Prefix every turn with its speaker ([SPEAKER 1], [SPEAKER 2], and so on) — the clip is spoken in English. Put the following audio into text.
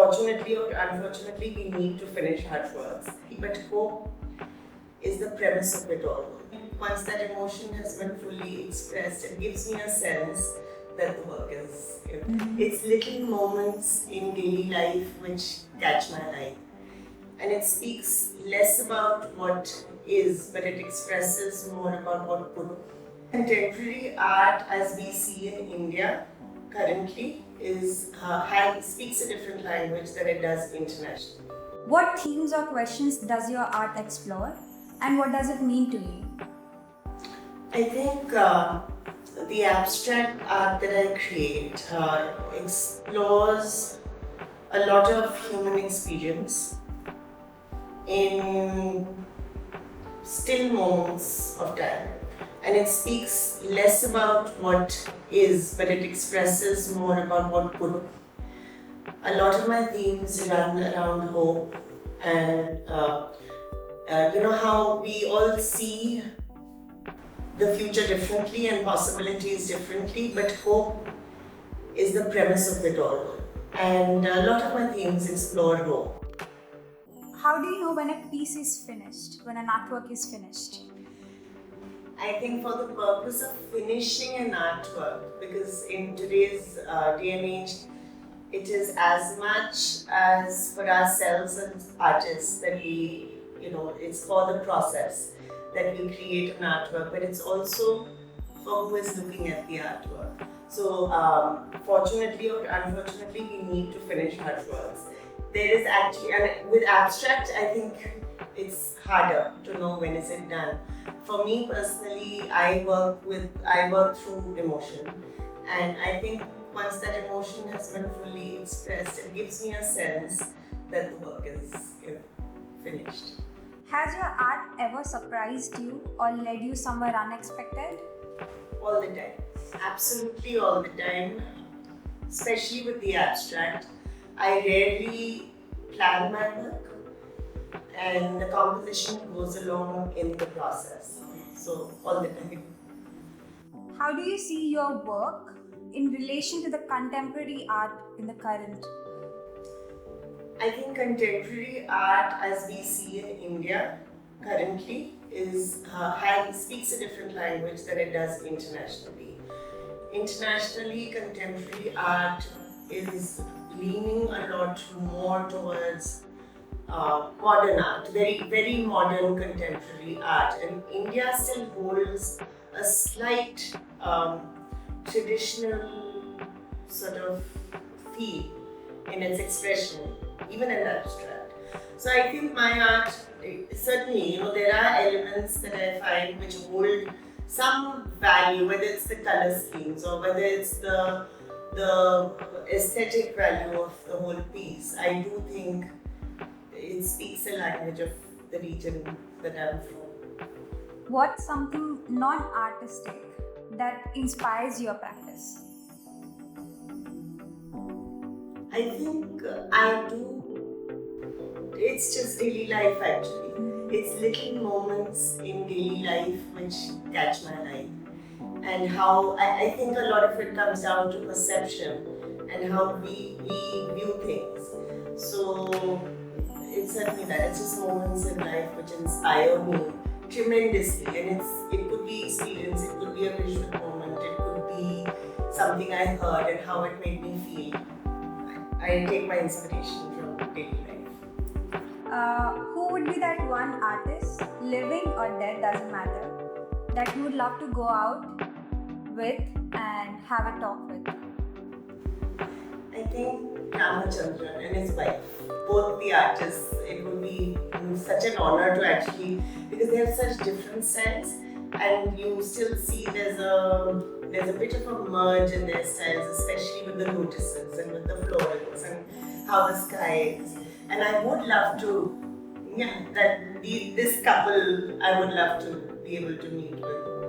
[SPEAKER 1] Fortunately or unfortunately, we need to finish our works. But hope is the premise of it all. Once that emotion has been fully expressed, it gives me a sense that the work is, it's little moments in daily life which catch my eye. And it speaks less about what is, but it expresses more about what could. Contemporary art, as we see in India currently, speaks a different language than it does internationally.
[SPEAKER 2] What themes or questions does your art explore, and what does it mean to you?
[SPEAKER 1] I think the abstract art that I create explores a lot of human experience in still moments of time. And it speaks less about what is, but it expresses more about what could. A lot of my themes run around hope and how we all see the future differently and possibilities differently, but hope is the premise of it all. And a lot of my themes explore hope.
[SPEAKER 2] How do you know when a piece is finished, when an artwork is finished?
[SPEAKER 1] I think for the purpose of finishing an artwork, because in today's day and age, it is as much as for ourselves as artists that it's for the process that we create an artwork, but it's also for who is looking at the artwork. So, fortunately or unfortunately, we need to finish artworks. There is actually, and with abstract, I think it's harder to know when is it done. For me personally, I work through emotion, and I think once that emotion has been fully expressed, it gives me a sense that the work is finished.
[SPEAKER 2] Has your art ever surprised you or led you somewhere unexpected?
[SPEAKER 1] All the time, absolutely all the time, especially with the abstract. I rarely plan my work, and the composition goes along in the process. So, all the time.
[SPEAKER 2] How do you see your work in relation to the contemporary art in the current?
[SPEAKER 1] I think contemporary art, as we see in India currently, speaks a different language than it does internationally. Internationally, contemporary art is leaning a lot more towards modern art, very, very modern contemporary art. And India still holds a slight traditional sort of feel in its expression, even in the abstract. So I think my art, certainly, there are elements that I find which hold some value, whether it's the color schemes or whether it's the aesthetic value of the whole piece. I do think it speaks a language of the region that I'm from.
[SPEAKER 2] What's something non-artistic that inspires your practice?
[SPEAKER 1] I think I do. It's just daily life actually. It's little moments in daily life which catch my eye. And how I think a lot of it comes down to perception and how we view things. So it's certainly that. It's just moments in life which inspire me tremendously. And it could be experience, it could be a visual moment, it could be something I heard and how it made me feel. I take my inspiration from daily life.
[SPEAKER 2] Who would be that one artist, living or dead, doesn't matter, that you would love to go out with and have a talk with?
[SPEAKER 1] I think Ramachandran and his wife, both the artists, it would be such an honor to actually, because they have such different styles, and you still see there's a bit of a merge in their styles, especially with the lotuses and with the florals and how the sky is. And I would love to, this couple, I would love to be able to meet with.